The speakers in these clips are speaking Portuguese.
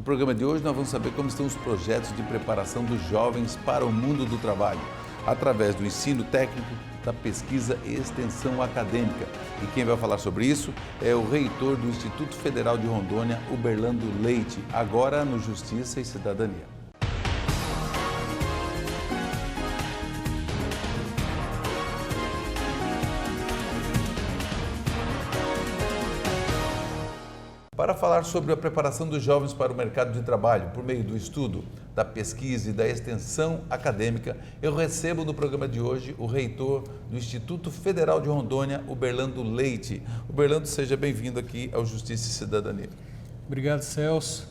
No programa de hoje nós vamos saber como estão os projetos de preparação dos jovens para o mundo do trabalho, através do ensino técnico, da pesquisa e extensão acadêmica. E quem vai falar sobre isso é o reitor do Instituto Federal de Rondônia, Uberlando Leite, agora no Justiça e Cidadania. Para falar sobre a preparação dos jovens para o mercado de trabalho por meio do estudo, da pesquisa e da extensão acadêmica, eu recebo no programa de hoje o reitor do Instituto Federal de Rondônia, Uberlando Leite. Uberlando, seja bem-vindo aqui ao Justiça e Cidadania. Obrigado, Celso.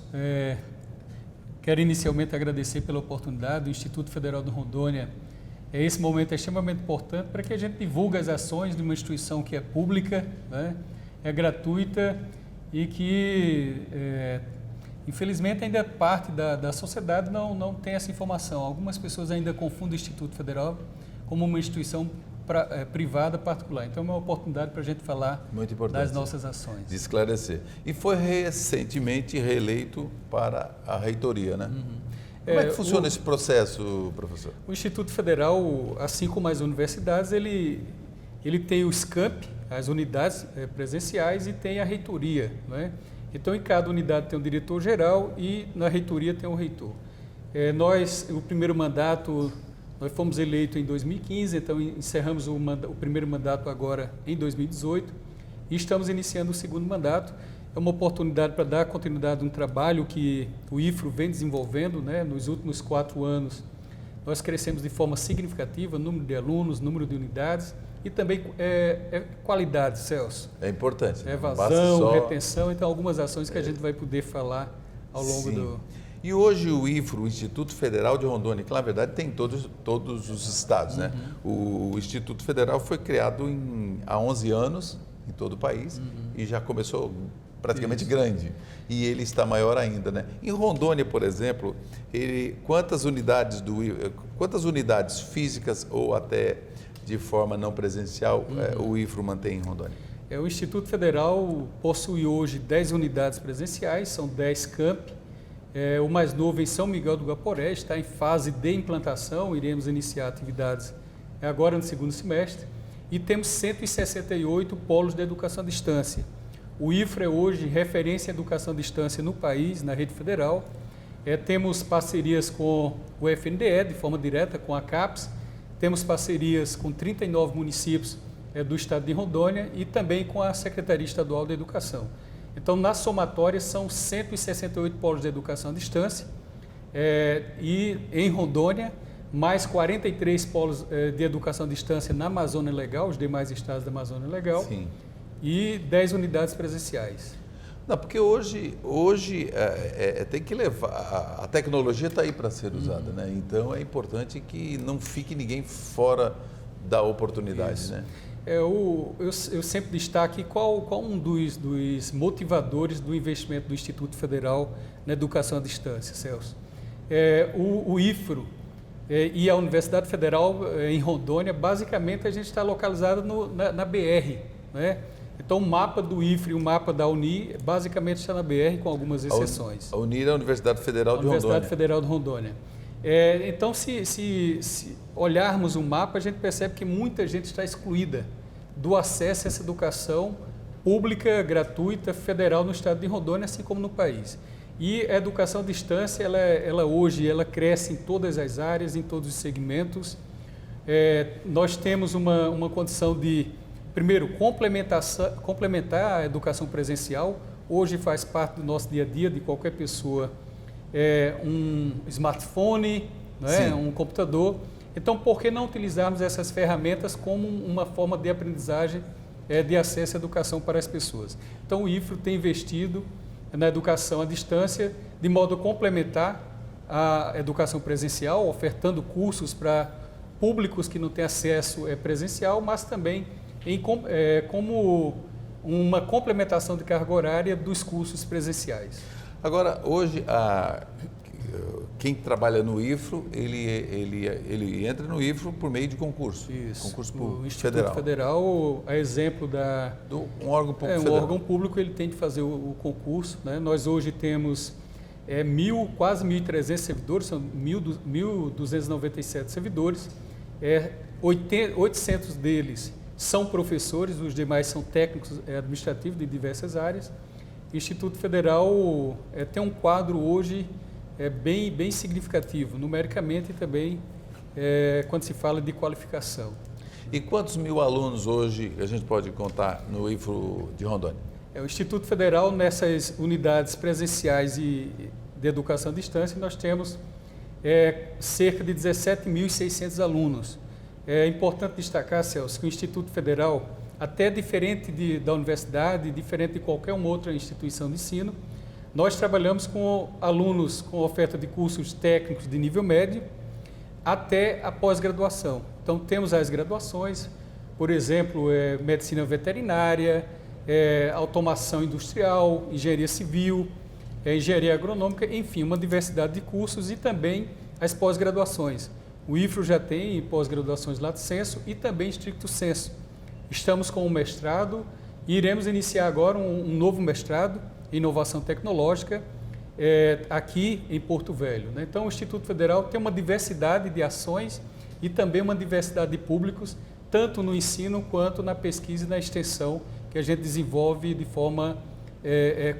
Quero inicialmente agradecer pela oportunidade do Instituto Federal de Rondônia. Esse momento é extremamente importante para que a gente divulgue as ações de uma instituição que é pública, né? É gratuita e que, infelizmente, ainda parte da sociedade não tem essa informação. Algumas pessoas ainda confundem o Instituto Federal como uma instituição privada particular. Então, é uma oportunidade para a gente falar das nossas ações. De esclarecer. E foi recentemente reeleito para a reitoria, né? Uhum. Como é que funciona esse processo, professor? O Instituto Federal, assim como as universidades, ele tem o SCAMP, as unidades presenciais, e tem a reitoria, né? Então, em cada unidade tem um diretor-geral e na reitoria tem um reitor. O primeiro mandato, nós fomos eleitos em 2015, então encerramos o primeiro mandato agora em 2018 e estamos iniciando o segundo mandato. É uma oportunidade para dar continuidade a um trabalho que o IFRO vem desenvolvendo, né? Nos últimos 4 anos, nós crescemos de forma significativa, número de alunos, número de unidades, e também qualidade, Celso. É importante. Evasão, retenção, então algumas ações que a gente vai poder falar ao longo do... E hoje o IFRO, o Instituto Federal de Rondônia, que na verdade tem todos os estados, né? O Instituto Federal foi criado há 11 anos em todo o país e já começou praticamente grande. E ele está maior ainda, né? Em Rondônia, por exemplo, quantas unidades físicas ou até de forma não presencial o IFRO mantém em Rondônia? O Instituto Federal possui hoje 10 unidades presenciais, são 10 campi. O mais novo em São Miguel do Guaporé está em fase de implantação, iremos iniciar atividades agora no segundo semestre. E temos 168 polos de educação à distância. O IFRO é hoje referência em educação à distância no país, na rede federal. Temos parcerias com o FNDE, de forma direta, com a CAPES. Temos parcerias com 39 municípios do estado de Rondônia e também com a Secretaria Estadual de Educação. Então, na somatória, são 168 polos de educação à distância e em Rondônia, mais 43 polos de educação à distância na Amazônia Legal, os demais estados da Amazônia Legal. Sim. E 10 unidades presenciais. Não, porque hoje tem que levar, a tecnologia está aí para ser usada, né? Então é importante que não fique ninguém fora da oportunidade, Isso. Né? Eu sempre destaco qual um dos motivadores do investimento do Instituto Federal na educação à distância, Celso. O IFRO e a Universidade Federal em Rondônia, basicamente a gente está localizado na BR, né? Então, o mapa do IFRO e o mapa da UNI basicamente está na BR, com algumas exceções. A UNI é a Universidade Federal de Rondônia. Universidade Federal de Rondônia. Então, se olharmos o mapa, a gente percebe que muita gente está excluída do acesso a essa educação pública, gratuita, federal no estado de Rondônia, assim como no país. E a educação à distância, ela hoje cresce em todas as áreas, em todos os segmentos. Nós temos uma condição de... Primeiro, complementar a educação presencial. Hoje faz parte do nosso dia a dia de qualquer pessoa. Um smartphone, né? Um computador. Então, por que não utilizarmos essas ferramentas como uma forma de aprendizagem, de acesso à educação para as pessoas? Então, o IFRO tem investido na educação à distância de modo a complementar a educação presencial, ofertando cursos para públicos que não têm acesso presencial, mas também como uma complementação de carga horária dos cursos presenciais. Agora, hoje, quem trabalha no IFRO, ele entra no IFRO por meio de concurso. Isso. Concurso o Instituto Federal, a exemplo um órgão público um federal. órgão público, ele tem de fazer o concurso, né? Nós hoje temos quase 1.300 servidores, são 1.297 servidores, 800 deles são professores, os demais são técnicos administrativos de diversas áreas. O Instituto Federal tem um quadro hoje bem significativo, numericamente e também quando se fala de qualificação. E quantos mil alunos hoje a gente pode contar no IFRO de Rondônia? O Instituto Federal, nessas unidades presenciais e de educação à distância, nós temos cerca de 17.600 alunos. É importante destacar, Celso, que o Instituto Federal, até diferente da universidade, diferente de qualquer uma outra instituição de ensino, nós trabalhamos com alunos com oferta de cursos técnicos de nível médio até a pós-graduação. Então, temos as graduações, por exemplo, medicina veterinária, automação industrial, engenharia civil, engenharia agronômica, enfim, uma diversidade de cursos e também as pós-graduações. O IFRO já tem pós-graduações lato sensu e também stricto sensu. Estamos com um mestrado e iremos iniciar agora um novo mestrado em inovação tecnológica aqui em Porto Velho, né? Então, o Instituto Federal tem uma diversidade de ações e também uma diversidade de públicos, tanto no ensino quanto na pesquisa e na extensão, que a gente desenvolve de forma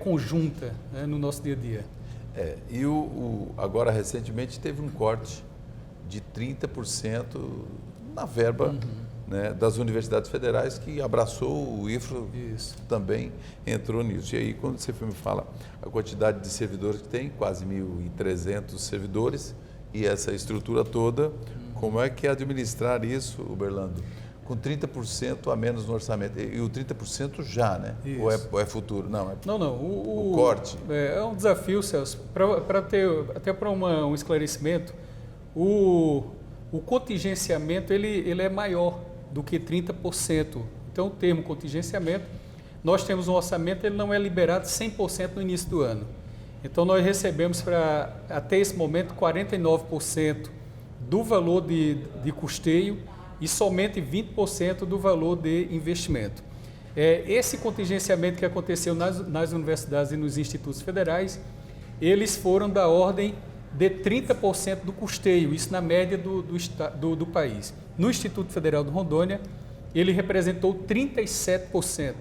conjunta, né, no nosso dia a dia. Agora, recentemente, teve um corte de 30% na verba, né, das universidades federais, que abraçou o IFRO. Isso. Também entrou nisso. E aí, quando você me fala a quantidade de servidores que tem, quase 1.300 servidores, e essa estrutura toda, como é que é administrar isso, Uberlando? Com 30% a menos no orçamento. E o 30% já, né? Isso. Ou é futuro? Não. Não. O corte. É um desafio, Celso. Até para um esclarecimento, o contingenciamento ele é maior do que 30%. Então, o termo contingenciamento, nós temos um orçamento, ele não é liberado 100% no início do ano. Então, nós recebemos até esse momento 49% do valor de custeio e somente 20% do valor de investimento. Esse contingenciamento que aconteceu nas universidades e nos institutos federais, eles foram da ordem de 30% do custeio, isso na média do país. No Instituto Federal de Rondônia, ele representou 37%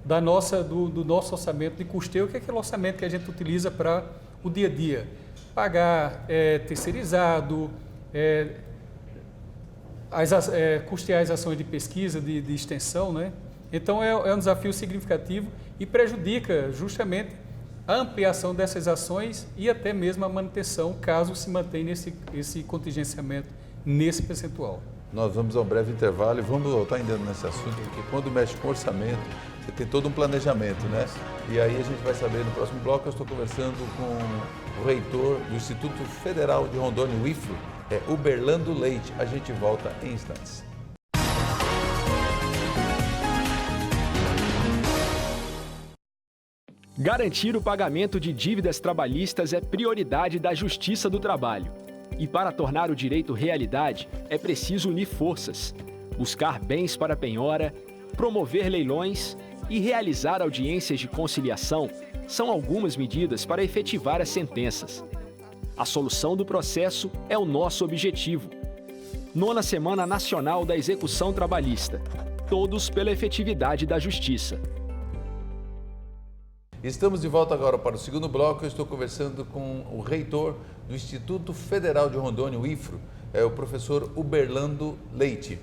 do nosso orçamento de custeio, que é aquele orçamento que a gente utiliza para o dia a dia. Pagar terceirizado, custear as ações de pesquisa, de extensão, né? Então, é um desafio significativo e prejudica justamente a ampliação dessas ações e até mesmo a manutenção, caso se mantenha esse contingenciamento nesse percentual. Nós vamos a um breve intervalo e vamos voltar ainda nesse assunto, porque quando mexe com orçamento, você tem todo um planejamento, né? E aí a gente vai saber no próximo bloco. Eu estou conversando com o reitor do Instituto Federal de Rondônia, o IFRO, Uberlando Leite. A gente volta em instantes. Garantir o pagamento de dívidas trabalhistas é prioridade da Justiça do Trabalho. E para tornar o direito realidade, é preciso unir forças, buscar bens para penhora, promover leilões e realizar audiências de conciliação são algumas medidas para efetivar as sentenças. A solução do processo é o nosso objetivo. 9ª Semana Nacional da Execução Trabalhista. Todos pela efetividade da Justiça. Estamos de volta agora para o segundo bloco. Eu estou conversando com o reitor do Instituto Federal de Rondônia, o IFRO, o professor Uberlando Leite.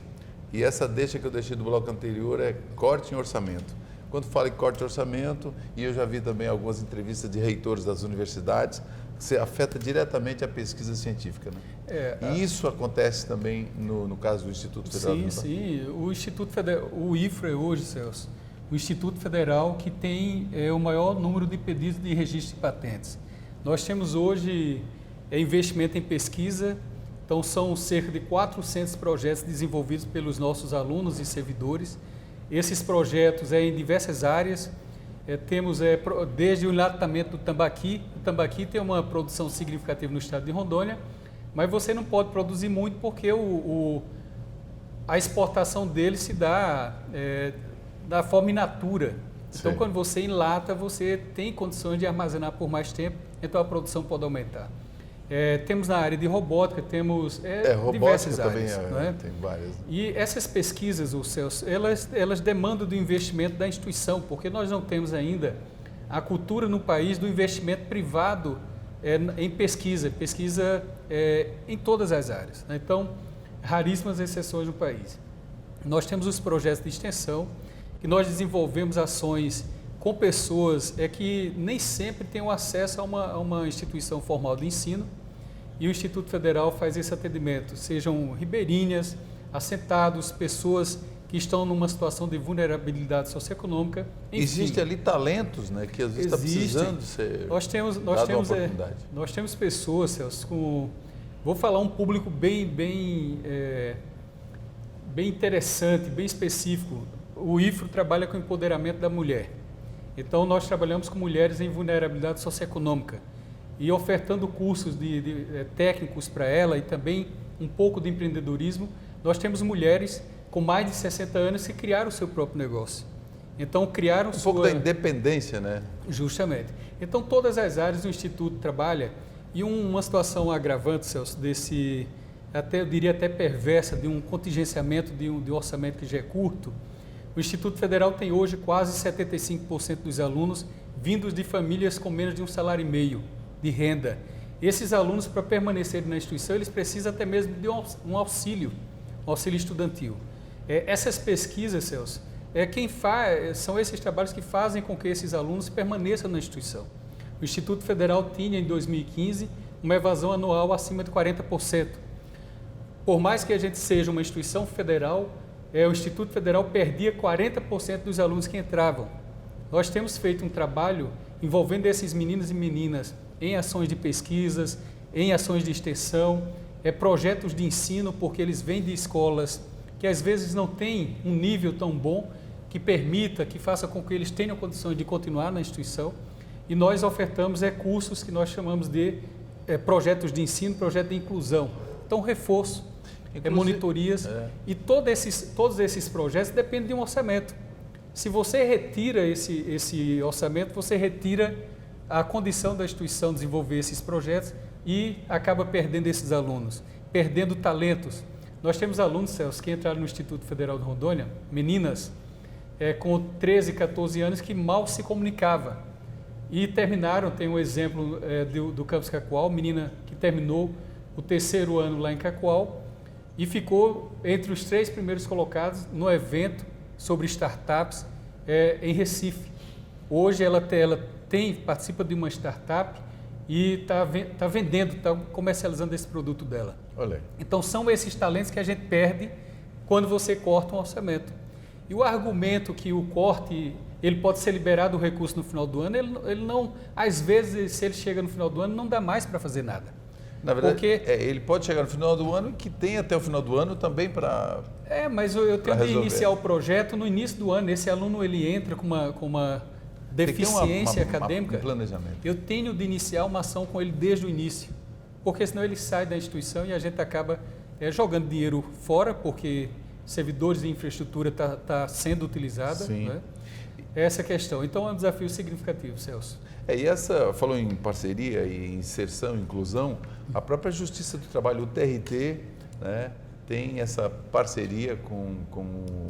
E essa deixa que eu deixei do bloco anterior é corte em orçamento. Quando falo em corte em orçamento, e eu já vi também algumas entrevistas de reitores das universidades, você afeta diretamente a pesquisa científica, né? E isso acontece também no caso do Instituto Federal de Rondônia? Sim. O Instituto Federal, o IFRO é hoje, Celso, o Instituto Federal que tem o maior número de pedidos de registro de patentes. Nós temos hoje investimento em pesquisa, então são cerca de 400 projetos desenvolvidos pelos nossos alunos e servidores. Esses projetos em diversas áreas, temos desde o enlatamento do tambaqui. O tambaqui tem uma produção significativa no estado de Rondônia, mas você não pode produzir muito porque a exportação dele se dá da forma in natura. Então, Sim. quando você enlata, você tem condições de armazenar por mais tempo, então a produção pode aumentar. Temos na área de robótica, temos diversas também áreas. Não é? Tem várias. E essas pesquisas, o Celso, elas demandam do investimento da instituição, porque nós não temos ainda a cultura no país do investimento privado em pesquisa em todas as áreas. Né? Então, raríssimas exceções no país. Nós temos os projetos de extensão, que nós desenvolvemos ações com pessoas que nem sempre têm o acesso a uma instituição formal de ensino, e o Instituto Federal faz esse atendimento, sejam ribeirinhas, assentados, pessoas que estão numa situação de vulnerabilidade socioeconômica. Enfim, Existe ali talentos, né, que às vezes está precisando ser nós temos pessoas, Celso, vou falar um público bem interessante, bem específico. O IFRO trabalha com o empoderamento da mulher. Então, nós trabalhamos com mulheres em vulnerabilidade socioeconômica e ofertando cursos técnicos para ela e também um pouco de empreendedorismo. Nós temos mulheres com mais de 60 anos que criaram o seu próprio negócio. Então, criaram pouco da independência, né? Justamente. Então, todas as áreas do Instituto trabalha e uma situação agravante, Celso, eu diria até perversa, de um contingenciamento de um orçamento que já é curto. O Instituto Federal tem hoje quase 75% dos alunos vindos de famílias com menos de 1,5 salário de renda. Esses alunos, para permanecerem na instituição, eles precisam até mesmo de um auxílio estudantil. Essas pesquisas, Celso, são esses trabalhos que fazem com que esses alunos permaneçam na instituição. O Instituto Federal tinha, em 2015, uma evasão anual acima de 40%. Por mais que a gente seja uma instituição federal, o Instituto Federal perdia 40% dos alunos que entravam. Nós temos feito um trabalho envolvendo esses meninos e meninas em ações de pesquisas, em ações de extensão, projetos de ensino, porque eles vêm de escolas que às vezes não têm um nível tão bom que faça com que eles tenham condições de continuar na instituição. E nós ofertamos cursos que nós chamamos de projetos de ensino, projeto de inclusão. Então, reforço, monitorias, e todos esses projetos dependem de um orçamento. Se você retira esse orçamento, você retira a condição da instituição de desenvolver esses projetos e acaba perdendo esses alunos, perdendo talentos. Nós temos alunos, Celso, que entraram no Instituto Federal de Rondônia, meninas com 13, 14 anos que mal se comunicava e terminaram. Tem um exemplo do Campus Cacoal, menina que terminou o 3º ano lá em Cacoal e ficou entre os 3 primeiros colocados no evento sobre startups em Recife. Hoje ela participa de uma startup e está vendendo, está comercializando esse produto dela. Olha. Então, são esses talentos que a gente perde quando você corta um orçamento. E o argumento que o corte, ele pode ser liberado o recurso no final do ano, ele não, às vezes, se ele chega no final do ano, não dá mais para fazer nada. Na verdade, ele pode chegar no final do ano e que tem até o final do ano também para mas eu tenho que iniciar o projeto no início do ano. Esse aluno, ele entra com uma deficiência acadêmica. Um planejamento. Eu tenho de iniciar uma ação com ele desde o início, porque senão ele sai da instituição e a gente acaba jogando dinheiro fora, porque servidores de infraestrutura tá sendo utilizada. Né? Essa questão. Então, é um desafio significativo, Celso. Falou em parceria e inserção, inclusão, a própria Justiça do Trabalho, o TRT, né, tem essa parceria com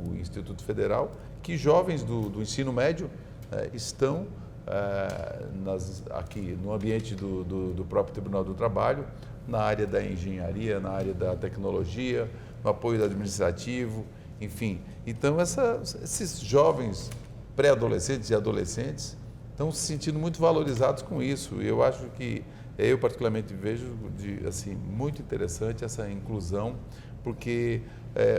o Instituto Federal, que jovens do ensino médio estão aqui no ambiente do próprio Tribunal do Trabalho, na área da engenharia, na área da tecnologia, no apoio administrativo, enfim. Então, esses jovens pré-adolescentes e adolescentes estão se sentindo muito valorizados com isso. E eu acho que, eu particularmente vejo muito interessante essa inclusão, porque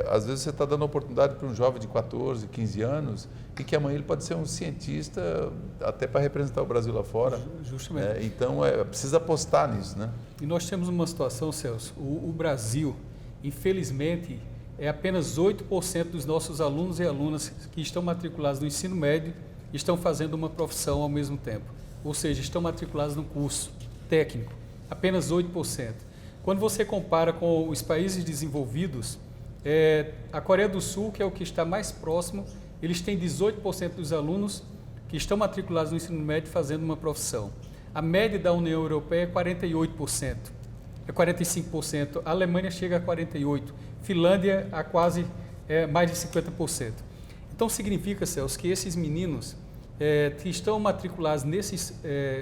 às vezes você está dando oportunidade para um jovem de 14, 15 anos e que amanhã ele pode ser um cientista até para representar o Brasil lá fora. Justamente. Então, precisa apostar nisso, né? E nós temos uma situação, Celso, o Brasil, infelizmente, apenas 8% dos nossos alunos e alunas que estão matriculados no ensino médio estão fazendo uma profissão ao mesmo tempo. Ou seja, estão matriculados no curso técnico. Apenas 8%. Quando você compara com os países desenvolvidos, a Coreia do Sul, que é o que está mais próximo, eles têm 18% dos alunos que estão matriculados no ensino médio fazendo uma profissão. A média da União Europeia é 48%, é 45%. A Alemanha chega a 48%, Finlândia a quase mais de 50%. Então significa, Celso, que esses meninos que estão matriculados nesse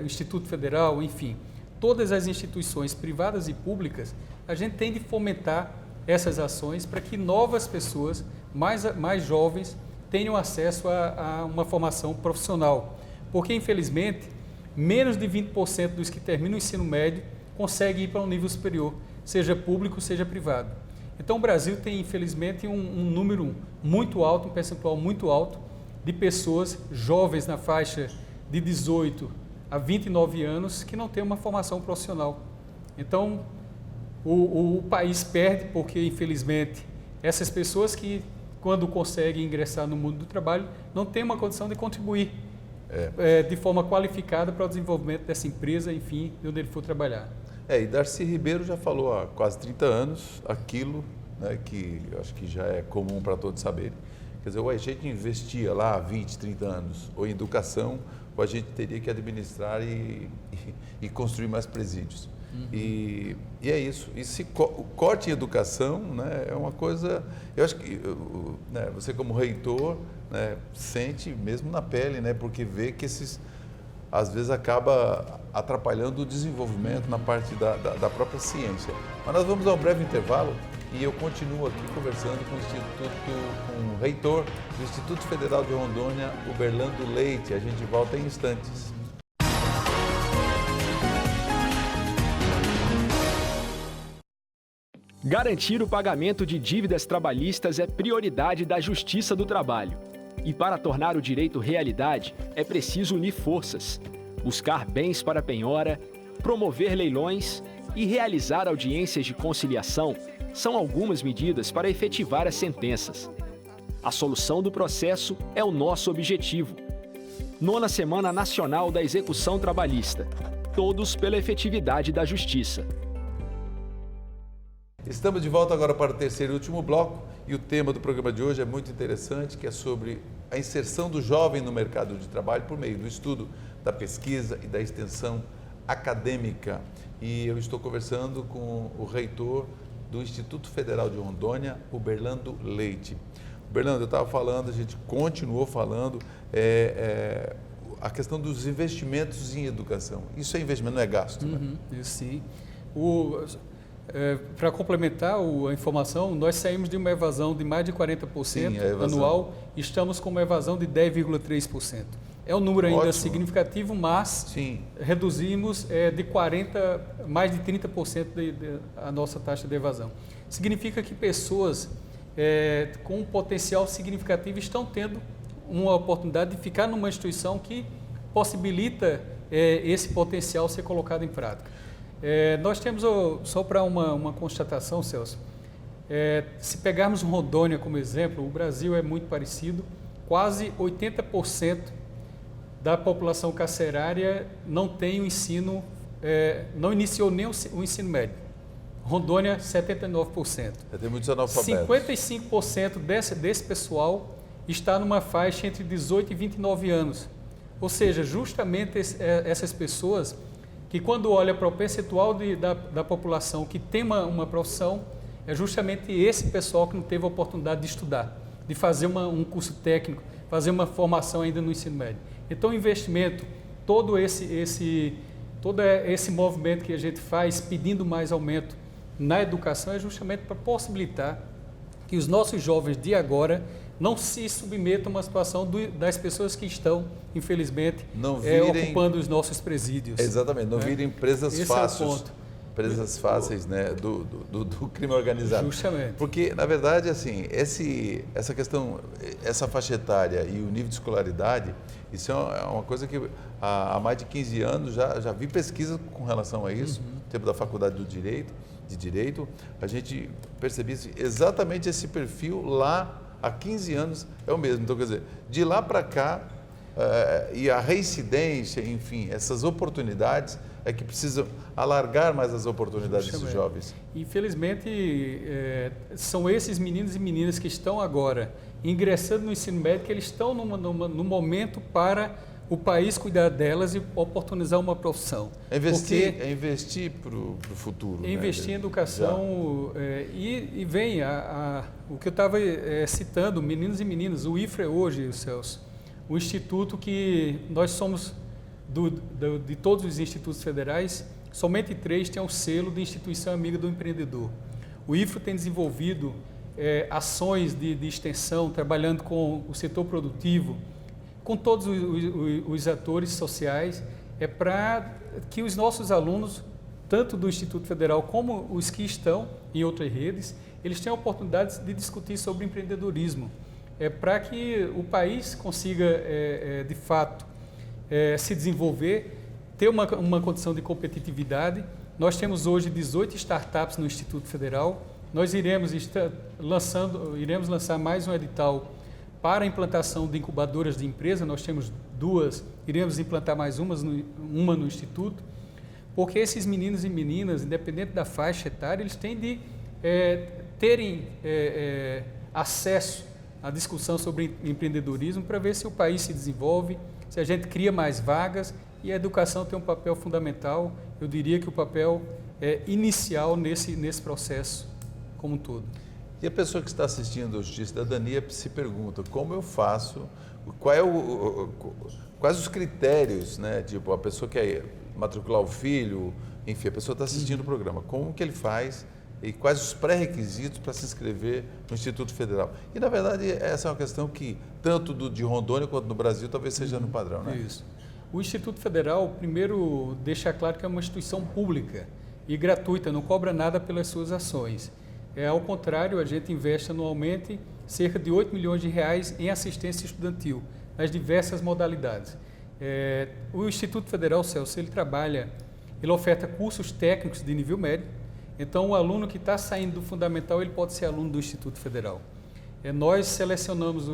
Instituto Federal, enfim, todas as instituições privadas e públicas, a gente tem de fomentar essas ações para que novas pessoas, mais jovens, tenham acesso a uma formação profissional. Porque, infelizmente, menos de 20% dos que terminam o ensino médio conseguem ir para um nível superior, seja público, seja privado. Então, o Brasil tem, infelizmente, um número muito alto, um percentual muito alto de pessoas jovens na faixa de 18 a 29 anos que não têm uma formação profissional. Então, o país perde porque, infelizmente, essas pessoas que, quando conseguem ingressar no mundo do trabalho, não têm uma condição de contribuir de forma qualificada para o desenvolvimento dessa empresa, enfim, de onde ele for trabalhar. E Darcy Ribeiro já falou há quase 30 anos aquilo, né, que eu acho que já é comum para todos saberem. Quer dizer, ou a gente investia lá há 20, 30 anos, ou em educação, ou a gente teria que administrar e construir mais presídios. E é isso. E o corte em educação, né, é uma coisa... Eu acho que você, como reitor, né, sente mesmo na pele, né, porque vê que às vezes acaba atrapalhando o desenvolvimento na parte da própria ciência. Mas nós vamos a um breve intervalo e eu continuo aqui conversando com o reitor do Instituto Federal de Rondônia, Uberlando Leite. A gente volta em instantes. Garantir o pagamento de dívidas trabalhistas é prioridade da Justiça do Trabalho. E para tornar o direito realidade, é preciso unir forças, buscar bens para penhora, promover leilões e realizar audiências de conciliação são algumas medidas para efetivar as sentenças. A solução do processo é o nosso objetivo. 9ª Semana Nacional da Execução Trabalhista. Todos pela efetividade da Justiça. Estamos de volta agora para o terceiro e último bloco e o tema do programa de hoje é muito interessante, que é sobre a inserção do jovem no mercado de trabalho por meio do estudo, da pesquisa e da extensão acadêmica. E eu estou conversando com o reitor do Instituto Federal de Rondônia, Uberlando Leite. Uberlando, eu estava falando, a gente continuou falando, a questão dos investimentos em educação. Isso é investimento, não é gasto, né? Isso sim. Para complementar a informação, nós saímos de uma evasão de mais de 40% anual e estamos com uma evasão de 10,3%. É um número ainda significativo, mas reduzimos de 40% mais de 30% a nossa taxa de evasão. Significa que pessoas com um potencial significativo estão tendo uma oportunidade de ficar numa instituição que possibilita esse potencial ser colocado em prática. Nós temos, só para uma constatação, Celso, se pegarmos Rondônia como exemplo, o Brasil é muito parecido, quase 80% da população carcerária não tem o ensino, não iniciou nem o ensino médio. Rondônia, 79%. Tem muitos analfabetos. 55% desse pessoal está numa faixa entre 18 e 29 anos. Ou seja, justamente essas pessoas que quando olha para o percentual da população que tem uma profissão, é justamente esse pessoal que não teve a oportunidade de estudar, de fazer um curso técnico, fazer uma formação ainda no ensino médio. Então, o investimento, todo esse movimento que a gente faz pedindo mais aumento na educação é justamente para possibilitar que os nossos jovens de agora não se submetam a uma situação das pessoas que estão, infelizmente, ocupando os nossos presídios. Exatamente, não virem presas Esse fáceis. É o ponto. Presas fáceis, né, do crime organizado. Justamente. Porque, na verdade, assim, essa questão, essa faixa etária e o nível de escolaridade, isso é uma coisa que há mais de 15 anos já vi pesquisa com relação a isso, no tempo da Faculdade de Direito, a gente percebia exatamente esse perfil lá há 15 anos é o mesmo. Então, quer dizer, de lá para cá, e a reincidência, enfim, essas oportunidades é que precisam alargar mais as oportunidades dos jovens. Infelizmente, são esses meninos e meninas que estão agora ingressando no ensino médio, que eles estão no momento para o país cuidar delas e oportunizar uma profissão. É investir para o futuro. É investir em educação e vem o que eu estava citando, meninos e meninas, o IFRA hoje, Celso, o instituto que nós somos, de todos os institutos federais, somente 3 têm o selo de instituição amiga do empreendedor. O IFRA tem desenvolvido ações de extensão, trabalhando com o setor produtivo, com todos os atores sociais, para que os nossos alunos, tanto do Instituto Federal como os que estão em outras redes, eles tenham oportunidades de discutir sobre empreendedorismo, para que o país consiga, de fato, se desenvolver, ter uma condição de competitividade. Nós temos hoje 18 startups no Instituto Federal. Nós iremos lançar mais um edital para a implantação de incubadoras de empresa. Nós temos 2, iremos implantar mais uma no Instituto, porque esses meninos e meninas, independente da faixa etária, eles têm de terem acesso à discussão sobre empreendedorismo para ver se o país se desenvolve, se a gente cria mais vagas, e a educação tem um papel fundamental, eu diria que o papel inicial nesse processo como um todo. E a pessoa que está assistindo a Justiça da Cidadania se pergunta, como eu faço, quais os critérios, né? Tipo, a pessoa quer matricular o filho, enfim, a pessoa está assistindo o programa, como que ele faz e quais os pré-requisitos para se inscrever no Instituto Federal? E, na verdade, essa é uma questão que, tanto de Rondônia quanto no Brasil, talvez seja no padrão, né? Isso. O Instituto Federal, primeiro, deixa claro que é uma instituição pública e gratuita, não cobra nada pelas suas ações. Ao contrário, a gente investe anualmente cerca de 8 milhões de reais em assistência estudantil, nas diversas modalidades. O Instituto Federal, Celso, ele oferta cursos técnicos de nível médio, então o aluno que está saindo do fundamental, ele pode ser aluno do Instituto Federal. Nós selecionamos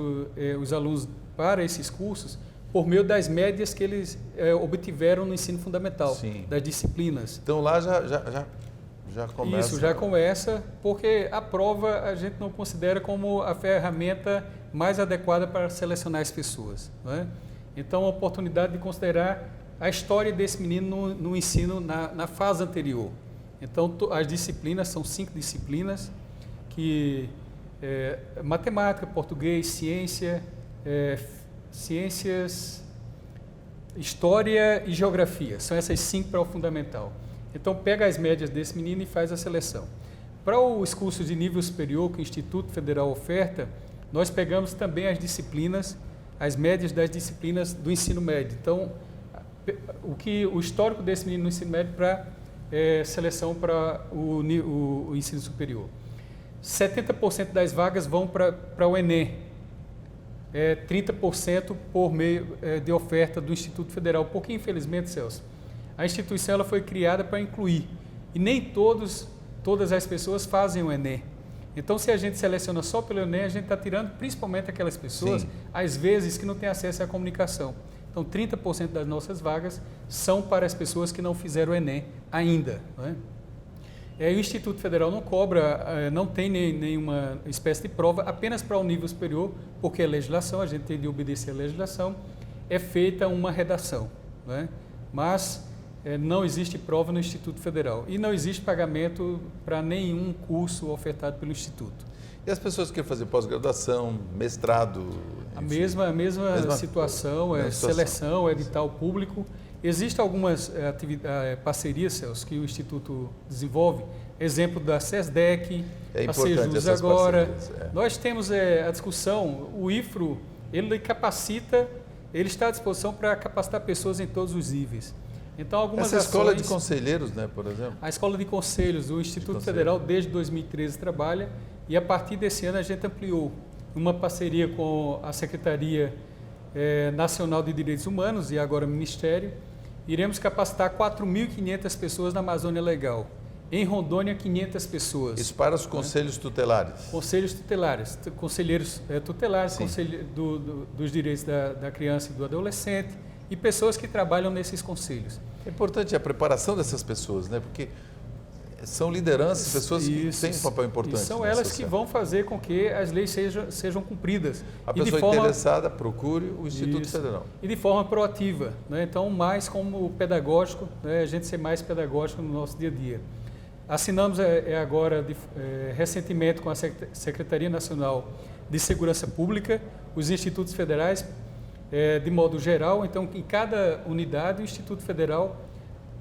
os alunos para esses cursos por meio das médias que eles obtiveram no ensino fundamental, Sim. das disciplinas. Então lá já começa. Isso, já começa, porque a prova a gente não considera como a ferramenta mais adequada para selecionar as pessoas, não é? Então, a oportunidade de considerar a história desse menino no ensino na fase anterior. Então, as disciplinas são 5 disciplinas, que matemática, português, ciências, história e geografia. São essas 5 para o fundamental. Então, pega as médias desse menino e faz a seleção. Para os cursos de nível superior que o Instituto Federal oferta, nós pegamos também as médias das disciplinas do ensino médio. Então, o histórico desse menino no ensino médio para seleção para o ensino superior. 70% das vagas vão para o Enem, 30% por meio de oferta do Instituto Federal, porque, infelizmente, Celso, a instituição ela foi criada para incluir, e nem todas as pessoas fazem o Enem. Então, se a gente seleciona só pelo Enem, a gente está tirando principalmente aquelas pessoas, Sim. às vezes, que não têm acesso à comunicação. Então, 30% das nossas vagas são para as pessoas que não fizeram o Enem ainda, não é? O Instituto Federal não cobra, não tem nenhuma espécie de prova, apenas para o nível superior, porque a legislação, a gente tem de obedecer a legislação, é feita uma redação, não é? Mas não existe prova no Instituto Federal e não existe pagamento para nenhum curso ofertado pelo Instituto. E as pessoas que querem fazer pós-graduação, mestrado? A mesma situação, seleção, edital público. Existem algumas parcerias, Celso, que o Instituto desenvolve, exemplo da SESDEC, a Sejus agora. Nós temos a discussão, o IFRO, ele capacita, ele está à disposição para capacitar pessoas em todos os níveis. Então, algumas Essa escola de conselheiros, né, por exemplo? A escola de conselhos, o Instituto Federal desde 2013 trabalha e a partir desse ano a gente ampliou uma parceria com a Secretaria Nacional de Direitos Humanos e agora o Ministério. Iremos capacitar 4.500 pessoas na Amazônia Legal. Em Rondônia, 500 pessoas. Isso para os conselhos tutelares? Conselhos tutelares, conselheiros tutelares, dos direitos da criança e do adolescente e pessoas que trabalham nesses conselhos. É importante a preparação dessas pessoas, né? Porque São lideranças, pessoas que Isso, têm um papel importante. E são na elas que sociedade. vão fazer com que as leis sejam cumpridas. A E de pessoa forma- interessada procure o Instituto Isso. Federal. E de forma proativa, né? Então, mais como pedagógico, né? A gente ser mais pedagógico no nosso dia a dia. Assinamos agora, recentemente, com a Secretaria Nacional de Segurança Pública, os institutos federais, de modo geral. Então, em cada unidade, o Instituto Federal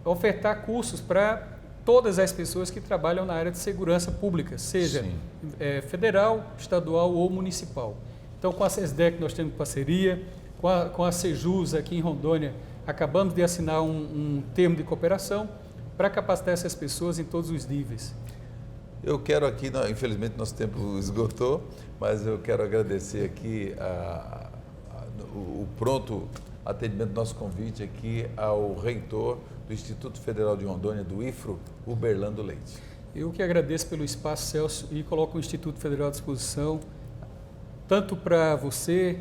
ofertar cursos para todas as pessoas que trabalham na área de segurança pública, seja federal, estadual ou municipal. Então, com a SESDEC nós temos parceria, com a Sejus aqui em Rondônia, acabamos de assinar um termo de cooperação para capacitar essas pessoas em todos os níveis. Eu quero aqui, infelizmente nosso tempo esgotou, mas eu quero agradecer aqui o pronto atendimento do nosso convite aqui ao reitor do Instituto Federal de Rondônia, do IFRO, Uberlando Leite. Eu que agradeço pelo espaço, Celso, e coloco o Instituto Federal à disposição, tanto para você,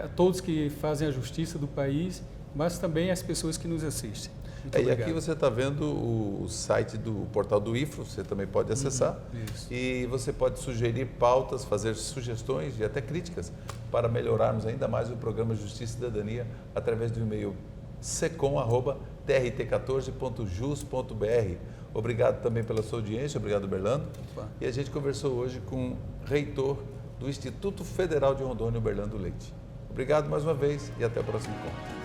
a todos que fazem a justiça do país, mas também as pessoas que nos assistem. Muito E obrigado. aqui você está vendo o site do portal do IFRO, você também pode acessar. Isso. E você pode sugerir pautas, fazer sugestões e até críticas para melhorarmos ainda mais o programa Justiça e Cidadania através do e-mail secom@trt14.jus.br. Obrigado também pela sua audiência, obrigado, Uberlando. Opa. E a gente conversou hoje com o reitor do Instituto Federal de Rondônia, Uberlando Leite. Obrigado mais uma vez e até o próximo encontro.